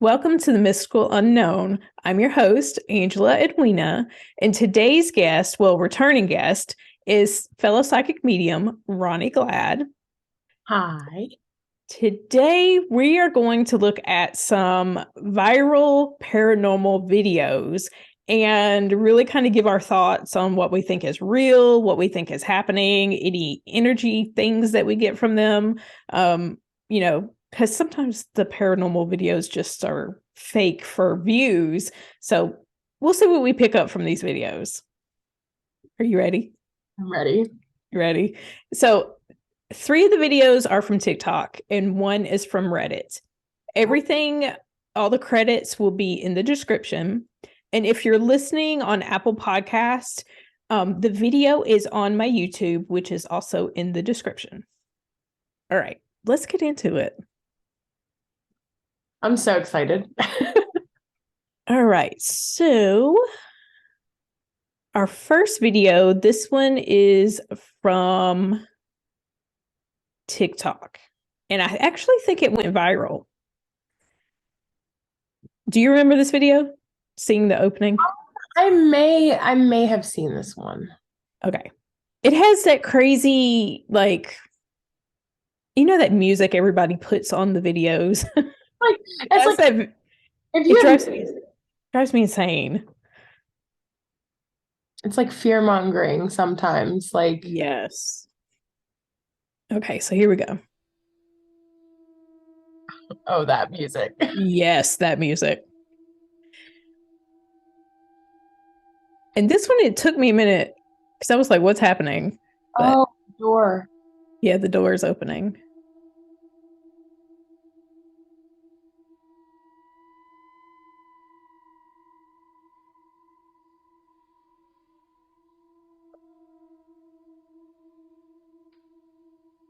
Welcome to the Mystical Unknown. I'm your host, Angela and today's guest, returning guest, is fellow psychic medium Roni Glad. Hi. Today, we are going to look at some viral paranormal videos and really kind of give our thoughts on what we think is real, what we think is happening, any energy things that we get from them. Because sometimes the paranormal videos just are fake for views. So we'll see what we pick up from these videos. Are you ready? I'm ready. You ready? So 3 of the videos are from TikTok and 1 is from Reddit. Everything, all the credits will be in the description. And if you're listening on Apple Podcasts, the video is on my YouTube, which is also in the description. All right, let's get into it. I'm so excited. All right, so our first video, this one is from TikTok. And I actually think it went viral. Do you remember this video? Seeing the opening? I may have seen this one. Okay. It has that crazy, that music everybody puts on the videos. Like it's like that, if you drives me insane. it's like fear mongering sometimes. Like Yes. Okay, so here we go. oh, that music. Yes, that music. And this one, it took me a minute because I was like, what's happening? But Oh, door. yeah, the door is opening.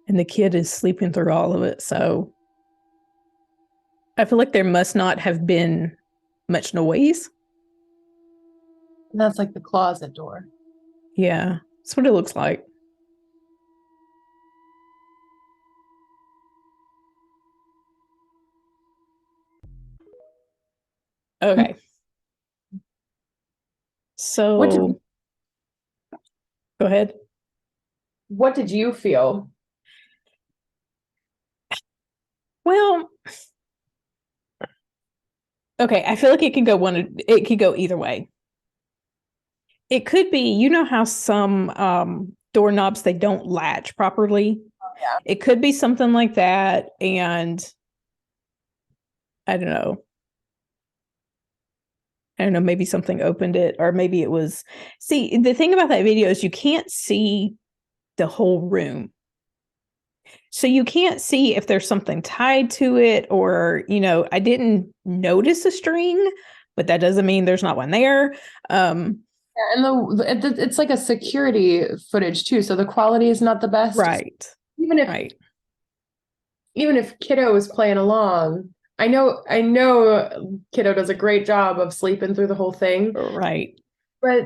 And the kid is sleeping through all of it. So I feel like there must not have been much noise. And that's like the closet door. Yeah, that's what it looks like. Okay. What did So go ahead. what did you feel? Well, okay, I feel like it could go either way. It could be, how some doorknobs they don't latch properly. Yeah. It could be something like that. And I don't know. I don't know, maybe something opened it, or maybe it was. See, the thing about that video is you can't see the whole room. So you can't see if there's something tied to it, or, I didn't notice a string, but that doesn't mean there's not one there. Yeah, and it's like a security footage too, so the quality is not the best. Right. Even if Right. even if Kiddo is playing along, I know Kiddo does a great job of sleeping through the whole thing. Right. But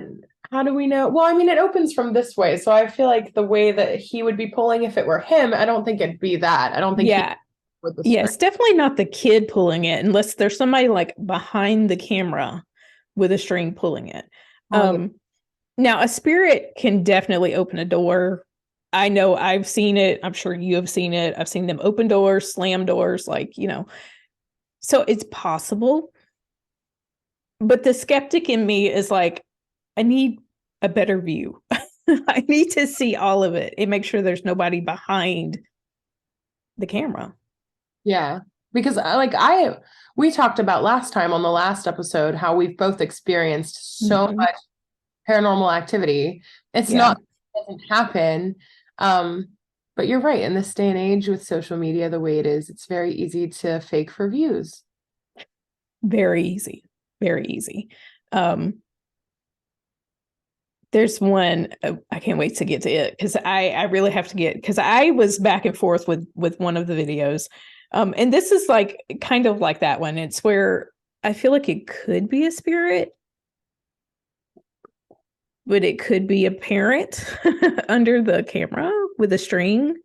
how do we know? Well, I mean, it opens from this way, so I feel like the way that he would be pulling if it were him, I don't think it'd be that. I don't think he Yeah. with the string. Yes, definitely not the kid pulling it, unless there's somebody like behind the camera with a string pulling it. Pulling it. Now a spirit can definitely open a door. I know I've seen it. I'm sure you have seen it. I've seen them open doors, slam doors, so it's possible. But the skeptic in me is like, I need a better view. I need to see all of it and make sure there's nobody behind the camera. Yeah, because we talked about last time on the last episode how we've both experienced so Mhm. much paranormal activity. It's Yeah, not it doesn't happen. Um, but you're right. In this day and age with social media the way it is, it's very easy to fake for views. very easy. Very easy. Um, there's one, I can't wait to get to it because I really have to get, because I was back and forth with one of the videos. And this is like kind of like that one. It's where I feel like it could be a spirit, but it could be a parent under the camera with a string.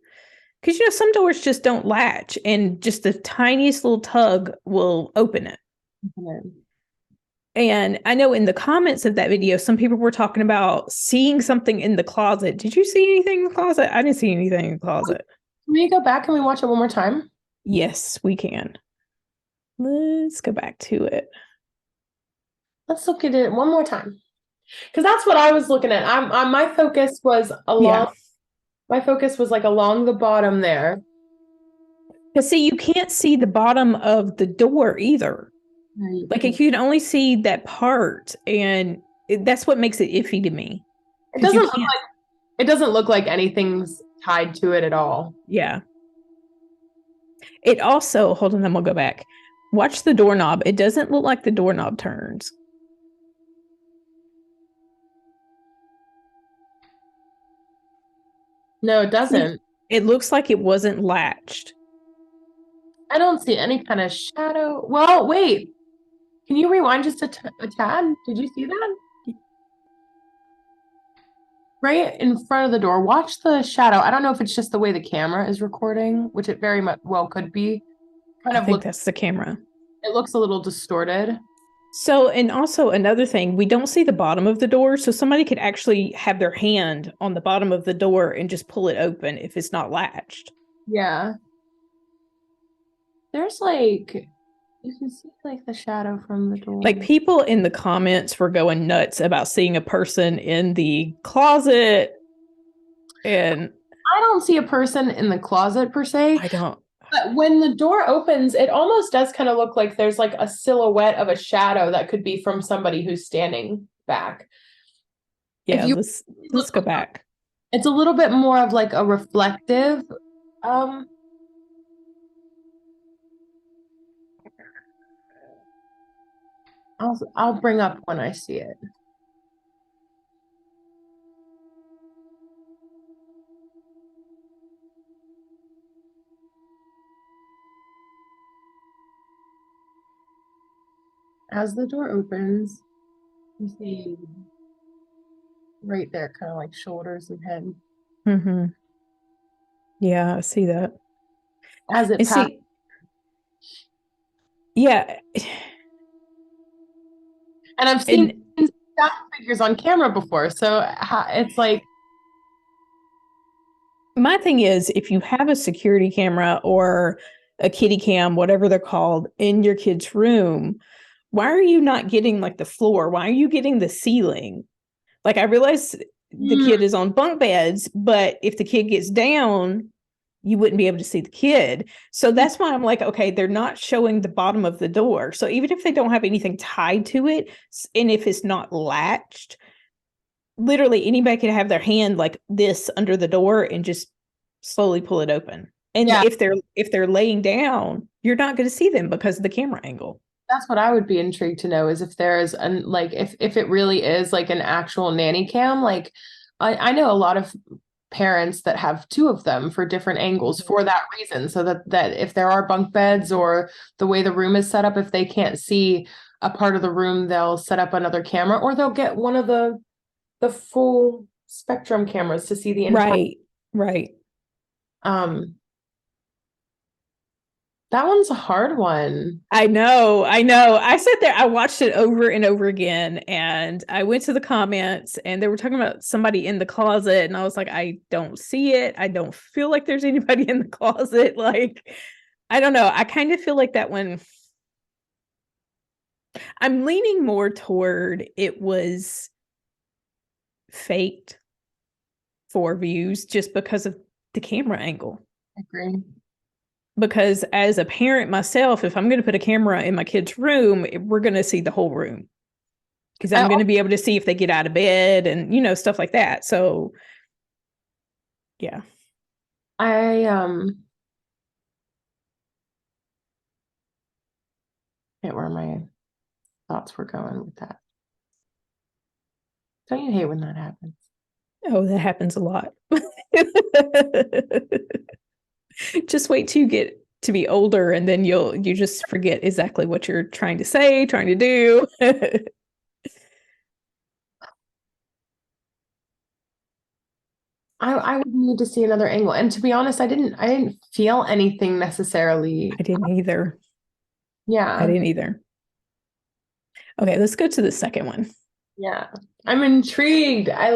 Because, some doors just don't latch and just the tiniest little tug will open it. And I know in the comments of that video, some people were talking about seeing something in the closet. Did you see anything in the closet? I didn't see anything in the closet. Can we go back and we watch it one more time? Yes, we can. Let's go back to it. Let's look at it one more time. Because that's what I was looking at. My focus was along. Yeah. My focus was like along the bottom there. Because see, you can't see the bottom of the door either. Like you can only see that part, and that's what makes it iffy to me. It Because you doesn't look can't. like it doesn't look like anything's tied to it at all. Yeah. It also, hold on, then we'll go back. Watch the doorknob. It doesn't look like the doorknob turns. No, it doesn't. It looks like it wasn't latched. I don't see any kind of shadow. Well, wait. Can you rewind just a tad? Did you see that? Right in front of the door. Watch the shadow. I don't know if it's just the way the camera is recording, which it very much well could be. I think that's the camera. It looks a little distorted. So, and also another thing, we don't see the bottom of the door. So somebody could actually have their hand on the bottom of the door and just pull it open if it's not latched. Yeah. There's like, you can see like the shadow from the door. Like people in the comments were going nuts about seeing a person in the closet. And I don't see a person in the closet per se. I don't. But when the door opens, it almost does kind of look like there's like a silhouette of a shadow that could be from somebody who's standing back. Yeah, let's go back. It's a little bit more of like a reflective I'll bring up when I see it. As the door opens, you see right there, kind of like shoulders and head. Mm-hmm. Yeah, I see that. As it passes. Yeah. And I've seen staff figures on camera before, so it's like. My thing is, if you have a security camera or a kitty cam, whatever they're called, in your kid's room, why are you not getting like the floor? Why are you getting the ceiling? Like, I realize the kid is on bunk beds, but if the kid gets down, you wouldn't be able to see the kid. So that's why I'm like, okay, they're not showing the bottom of the door. So even if they don't have anything tied to it, and if it's not latched, literally anybody could have their hand like this under the door and just slowly pull it open. And if they're laying down, you're not going to see them because of the camera angle. That's what I would be intrigued to know, is if there is like if it really is like an actual nanny cam. Like I know a lot of parents that have two of them for different angles for that reason, so that if there are bunk beds or the way the room is set up, if they can't see a part of the room, they'll set up another camera, or they'll get one of the full spectrum cameras to see the entire. Right. That one's a hard one. I know. I sat there, I watched it over and over again, and I went to the comments and they were talking about somebody in the closet, and I was like, I don't see it. I don't feel like there's anybody in the closet. Like, I don't know. I kind of feel like that one. I'm leaning more toward it was faked for views just because of the camera angle. I agree. Because as a parent myself, if I'm going to put a camera in my kid's room, we're going to see the whole room. Because I'm going to be able to see if they get out of bed and, stuff like that. So, yeah. I can't where my thoughts were going with that. Don't you hate when that happens? Oh, that happens a lot. Just wait till you get to be older, and then you just forget exactly what you're trying to say, trying to do. I would need to see another angle. And to be honest, I didn't feel anything necessarily. I didn't either. Yeah. I didn't either. Okay, let's go to the second one. Yeah, I'm intrigued. I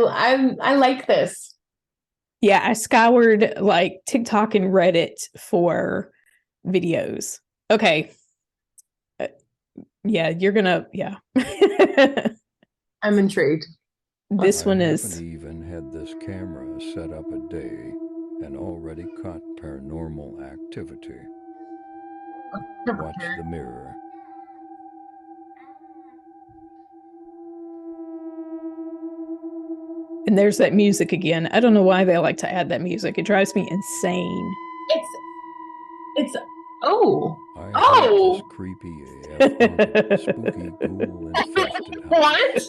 like this. Yeah, I scoured like TikTok and Reddit for videos. Okay. Yeah, you're gonna, yeah. I'm intrigued. This one I is. haven't even had this camera set up a day and already caught paranormal activity. Watch the mirror. And there's that music again. I don't know why they like to add that music. It drives me insane. It's oh. I Oh. hate this creepy AF haunted, spooky, ghoul infested house. What?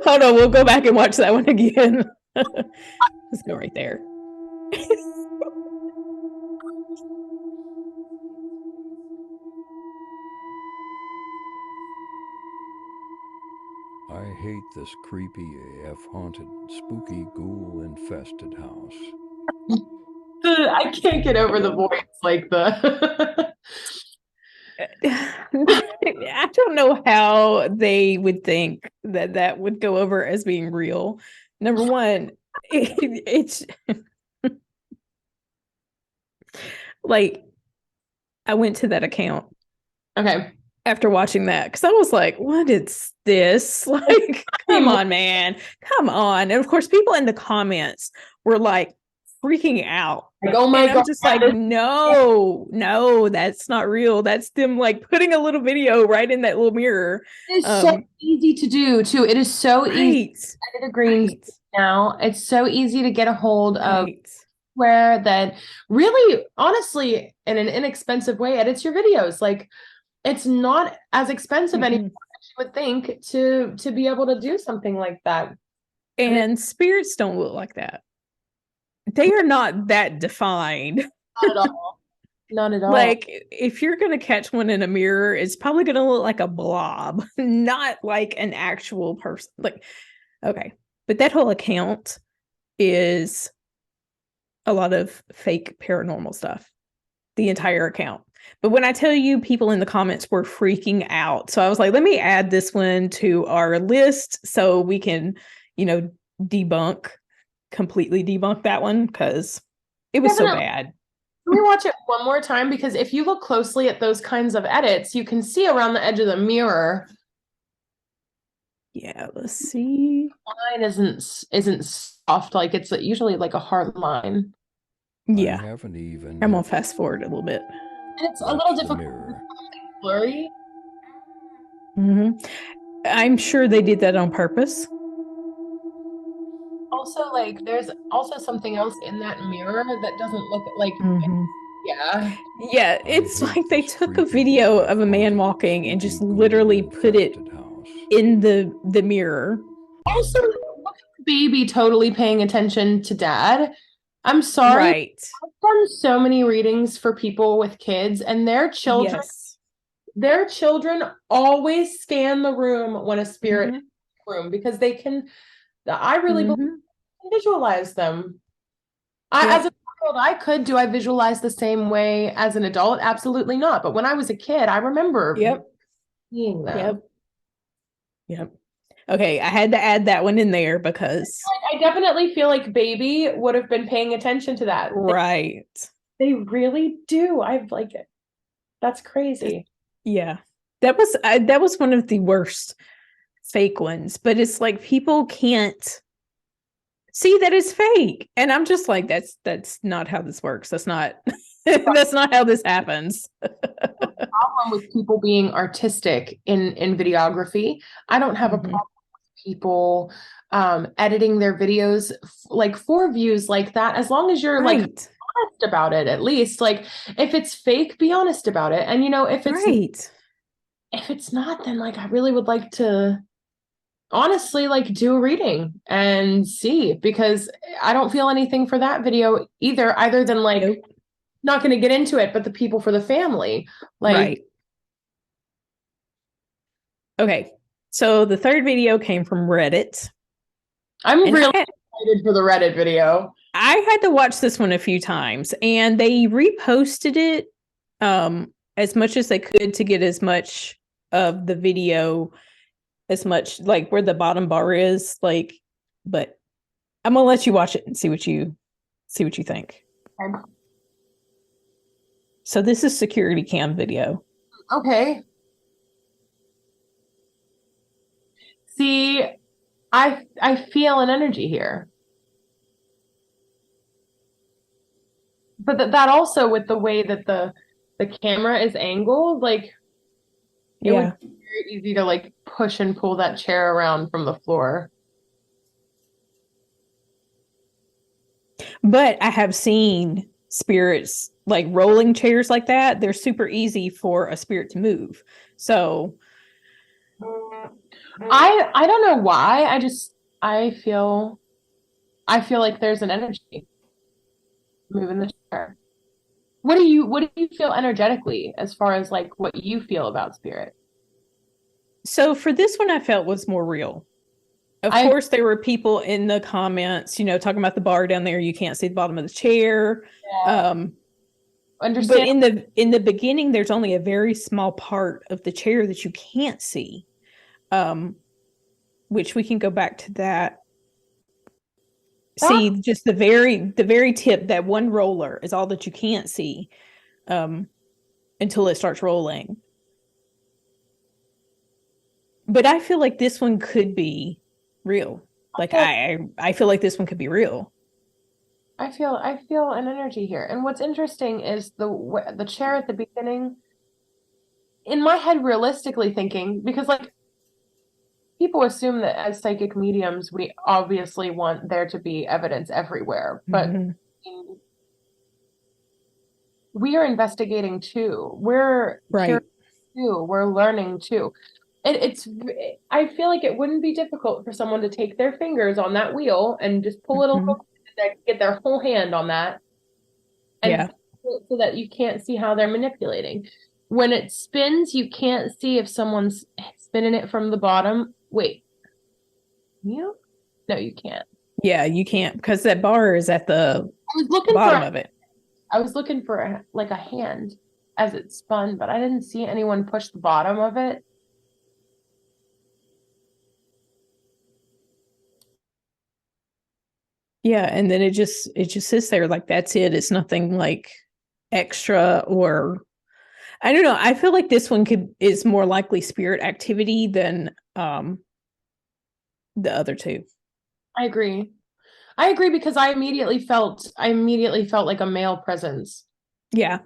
Hold on, we'll go back and watch that one again. Let's go right there. I hate this creepy AF haunted, spooky, ghoul infested house. I can't get over the voice, like the I don't know how they would think that that would go over as being real. Number one, it's like I went to that account Okay. after watching that because I was like, what is this? Like, come on, man. Come on. And of course, people in the comments were like freaking out. Like, oh my And I'm God. just like, no, that's not real. That's them like putting a little video right in that little mirror. It is so easy to do too. It is so easy to edit a green now. It's so easy to get a hold of where that really, honestly, in an inexpensive way, edits your videos. Like, it's not as expensive anymore as you would think to be able to do something like that. And spirits don't look like that. They are not that defined. Not at all. Not at all. Like, if you're going to catch one in a mirror, it's probably going to look like a blob, not like an actual person. Like, okay. But that whole account is a lot of fake paranormal stuff, the entire account. But when I tell you, people in the comments were freaking out. So I was like, let me add this one to our list so we can, completely debunk that one because it was so bad. Can we watch it one more time? Because if you look closely at those kinds of edits, you can see around the edge of the mirror. Yeah, let's see. Line isn't soft, like it's usually like a hard line. Yeah. I haven't even. I'm gonna fast forward a little bit. And it's a little difficult. Blurry. I'm sure they did that on purpose. Also, like, there's also something else in that mirror that doesn't look like. Yeah, it's like they took a video of a man walking and just literally put it in the mirror. Also, look at the baby totally paying attention to dad. I'm sorry. Right. I've done so many readings for people with kids, and their children. Yes. Their children always scan the room when a spirit is in the room because they can. I really believe they can visualize them. As a child, I could. Do I visualize the same way as an adult? Absolutely not. But when I was a kid, I remember seeing them. Yep. Okay, I had to add that one in there because I definitely feel like baby would have been paying attention to that. Right. They really do. I've like it. That's crazy. Yeah. That was one of the worst fake ones, but it's like people can't see that it's fake. And I'm just like, that's not how this works. That's not that's not how this happens. The problem with people being artistic in videography, I don't have a problem with people editing their videos like for views like that, as long as you're like honest about it. At least, like, if it's fake, be honest about it. And if it's not, then like I really would like to honestly like do a reading and see, because I don't feel anything for that video either than like not going to get into it, but the people for the family, like Okay, so the third video came from Reddit. I'm really excited for the Reddit video. I had to watch this one a few times, and they reposted it as much as they could to get as much of the video as much, like where the bottom bar is, like, but I'm gonna let you watch it and see what you think. Okay. So this is security cam video. Okay. See, I feel an energy here. But that also, with the way that the camera is angled, like it would be very easy to like push and pull that chair around from the floor. But I have seen spirits like rolling chairs like that. They're super easy for a spirit to move. So I don't know why. I feel like there's an energy moving the chair. What do you feel energetically as far as like what you feel about spirit? So for this one, I felt was more real. Of course, there were people in the comments, talking about the bar down there. You can't see the bottom of the chair. Yeah. Understand. But in the beginning, there's only a very small part of the chair that you can't see, which we can go back to that. See, just the very tip, that one roller is all that you can't see until it starts rolling. But I feel like this one could be real. Like I feel like this one could be real. I feel an energy here. And what's interesting is the chair at the beginning, in my head, realistically thinking, because like people assume that as psychic mediums, we obviously want there to be evidence everywhere, but we are investigating too. We're right too. We're learning too. I feel like it wouldn't be difficult for someone to take their fingers on that wheel and just pull it a little bit, get their whole hand on that. And so that you can't see how they're manipulating. When it spins, you can't see if someone's spinning it from the bottom. Wait. No, you can't. Yeah, you can't, because that bar is at the bottom of it. I was looking for a hand as it spun, but I didn't see anyone push the bottom of it. Yeah, and then it just sits there like that's it. It's nothing like extra, or I don't know. I feel like this one is more likely spirit activity than the other two. I agree because I immediately felt like a male presence. Yeah,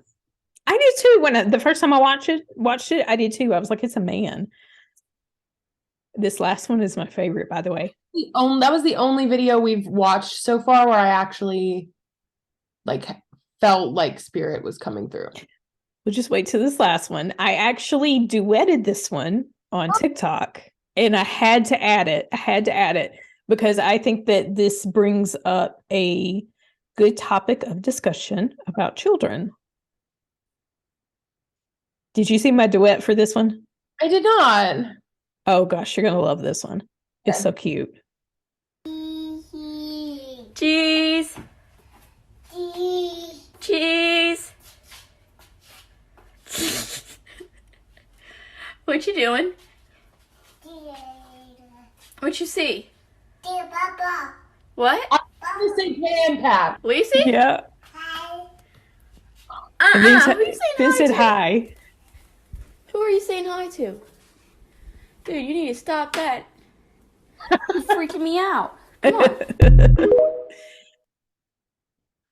I did too. When the first time I watched it, I did too. I was like, it's a man. This last one is my favorite, by the way. That was the only video we've watched so far where I actually like felt like spirit was coming through. We'll just wait till this last one. I actually duetted this one on TikTok, and I had to add it because I think that this brings up a good topic of discussion about children. Did you see my duet for this one? I did not. Oh gosh, you're gonna love this one. It's so cute. Cheese. Cheese. What you doing? What you see? What? I'm say pan pap. Lucy? Yeah. Who are you saying Then hi said to? hi. Who are you saying hi to? Dude, you need to stop that. You're freaking me out. Come on.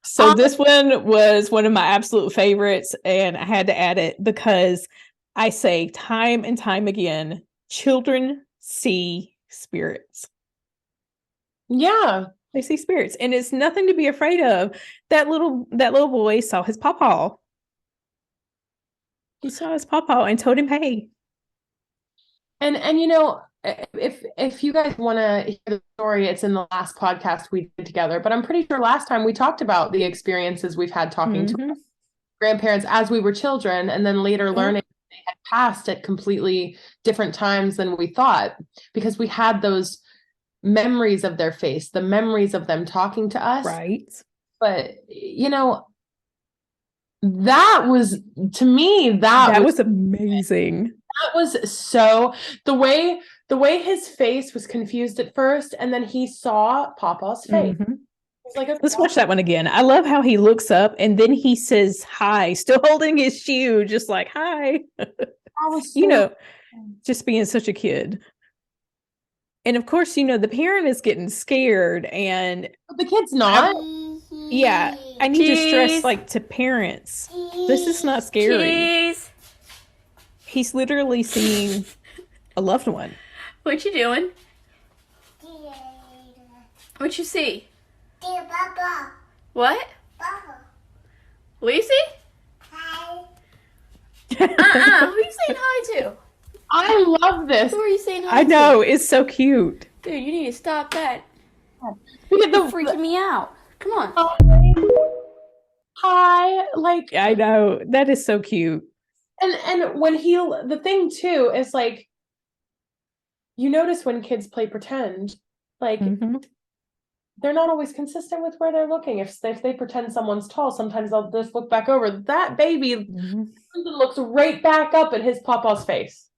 So this one was one of my absolute favorites, and I had to add it because I say time and time again, children see spirits. Yeah. They see spirits, and it's nothing to be afraid of. That little boy saw his pawpaw. He saw his pawpaw and told him, hey. And if you guys want to hear the story, it's in the last podcast we did together. But I'm pretty sure last time we talked about the experiences we've had talking to grandparents as we were children, and then later learning they had passed at completely different times than we thought, because we had those memories of their face, the memories of them talking to us. Right. But that was, to me, that was amazing. That was so the way his face was confused at first, and then he saw Papa's face. Mhm. It was like a Let's watch that one again. I love how he looks up and then he says hi, still holding his shoe, just like hi. that was You so know, just being such a kid. And of course, the parent is getting scared, and the kid's not. yeah, I need to stress, Cheese. like, to parents, this is not scary. Cheese. He's literally seeing a loved one. What you doing? What you see? What? Lucy? Who are you saying hi to? I love this. Who are you saying hi I to? know, it's so cute. Dude, you need to stop that. Look at You're freaking me out. Come on. Hi, like, I know, that is so cute. and when the thing too is, like, you notice when kids play pretend, like, Mhm. they're not always consistent with where they're looking. If they pretend someone's tall, sometimes they'll just look back over. That baby Mhm. looks right back up at his Papa's face.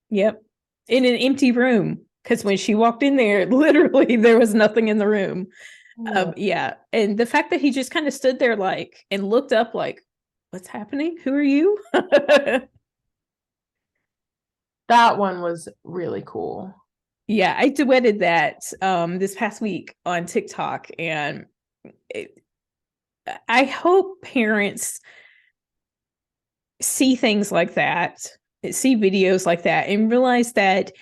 Yep. In an empty room. Because when she walked in there, literally there was nothing in the room. Yeah. And the fact that he just kind of stood there like and looked up like, what's happening? Who are you? That one was really cool. Yeah, I duetted that this past week on TikTok, and I hope parents see things like that, see videos like that, and realize that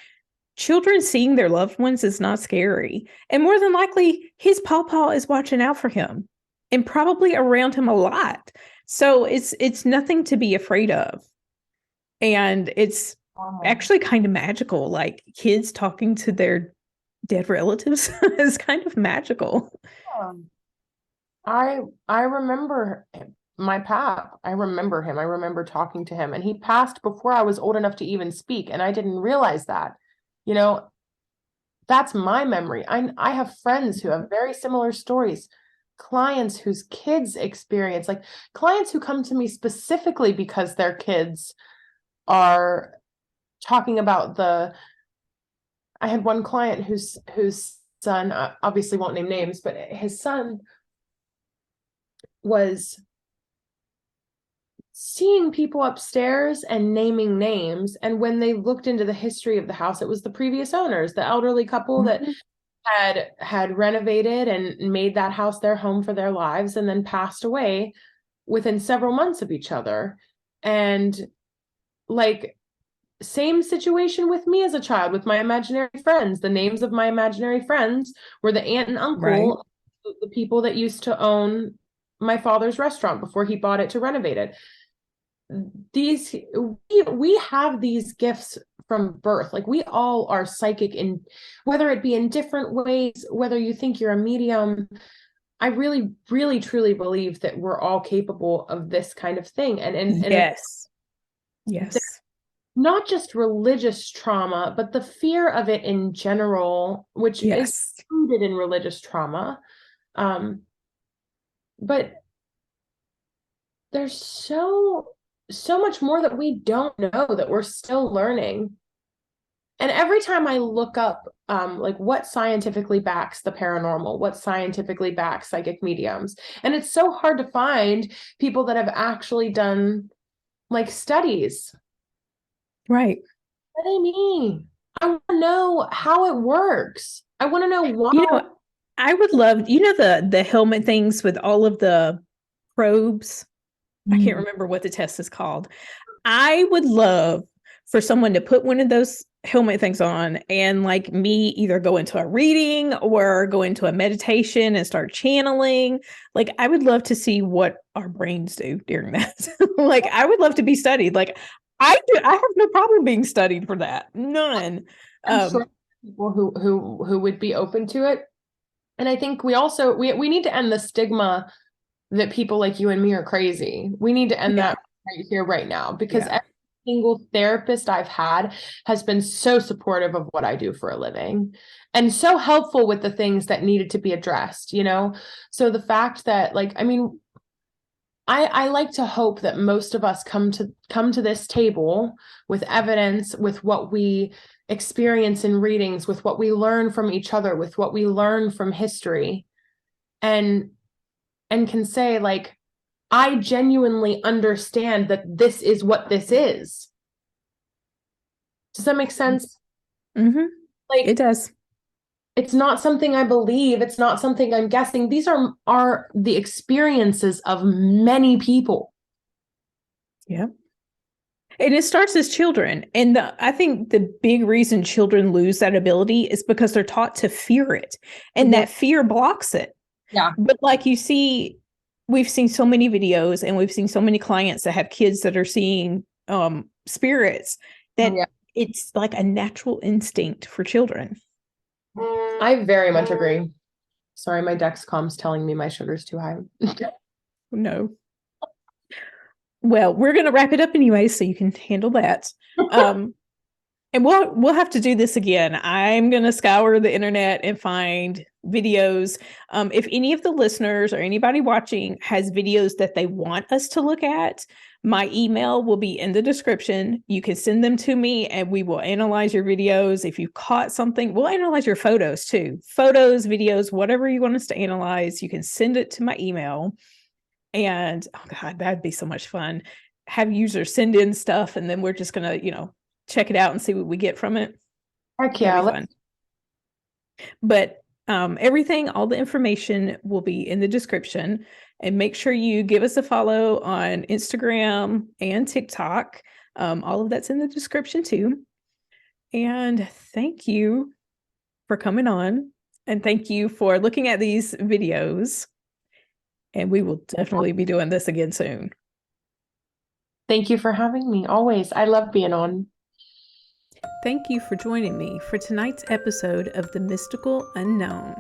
children seeing their loved ones is not scary. And more than likely, his pawpaw is watching out for him and probably around him a lot. So it's nothing to be afraid of. And it's actually kind of magical. Like, kids talking to their dead relatives is kind of magical. I remember my pap. I remember him. I remember talking to him, and he passed before I was old enough to even speak, and I didn't realize that. That's my memory. I have friends who have very similar stories, clients whose kids experience, like clients who come to me specifically because their kids are talking about I had one client whose son, obviously won't name names, but his son was seeing people upstairs and naming names. And when they looked into the history of the house, it was the previous owners, the elderly couple that had renovated and made that house their home for their lives, and then passed away within several months of each other. And, like, same situation with me as a child with my imaginary friends. The names of my imaginary friends were the aunt and uncle, the people that used to own my father's restaurant before he bought it to renovate it. We have these gifts from birth. Like, we all are psychic, in whether it be in different ways, whether you think you're a medium. I really, really, truly believe that we're all capable of this kind of thing. And Yes. not just religious trauma, but the fear of it in general, which is rooted in religious trauma. But there's so much more that we don't know, that we're still learning. And every time I look up, like, what scientifically backs the paranormal, what scientifically backs psychic mediums, and it's so hard to find people that have actually done, like, studies. Right. What do they mean? I want to know how it works. I want to know why. I would love, the helmet things with all of the probes. I can't remember what the test is called. I would love for someone to put one of those helmet things on and, like, me either go into a reading or go into a meditation and start channeling. Like, I would love to see what our brains do during that. Like, I would love to be studied. Like, I have no problem being studied for that. None. I'm sure people who would be open to it. And I think we also we need to end the stigma that people like you and me are crazy. We need to end that right here, right now, because every single therapist I've had has been so supportive of what I do for a living and so helpful with the things that needed to be addressed, So the fact that, like, I mean, I like to hope that most of us come to this table with evidence, with what we experience in readings, with what we learn from each other, with what we learn from history, and can say, like, I genuinely understand that this is what this is. Does that make sense? Mm-hmm. Like, It does. it's not something I believe. It's not something I'm guessing. These are the experiences of many people. Yeah. And it starts as children. And I think the big reason children lose that ability is because they're taught to fear it. And that fear blocks it. Yeah. But like you see, we've seen so many videos and we've seen so many clients that have kids that are seeing spirits that it's like a natural instinct for children. I very much agree. Sorry, my Dexcom's telling me my sugar's too high. No. Well, we're going to wrap it up anyway, so you can handle that. And we'll have to do this again. I'm going to scour the internet and find videos. If any of the listeners or anybody watching has videos that they want us to look at, my email will be in the description. You can send them to me and we will analyze your videos. If you caught something, we'll analyze your photos too. Photos, videos, whatever you want us to analyze, you can send it to my email. And oh God, that'd be so much fun. Have users send in stuff and then we're just going to, check it out and see what we get from it. Heck yeah. Fun. But everything, all the information will be in the description. And make sure you give us a follow on Instagram and TikTok. All of that's in the description too. And thank you for coming on. And thank you for looking at these videos. And we will definitely be doing this again soon. Thank you for having me. Always. I love being on. Thank you for joining me for tonight's episode of The Mystical Unknown.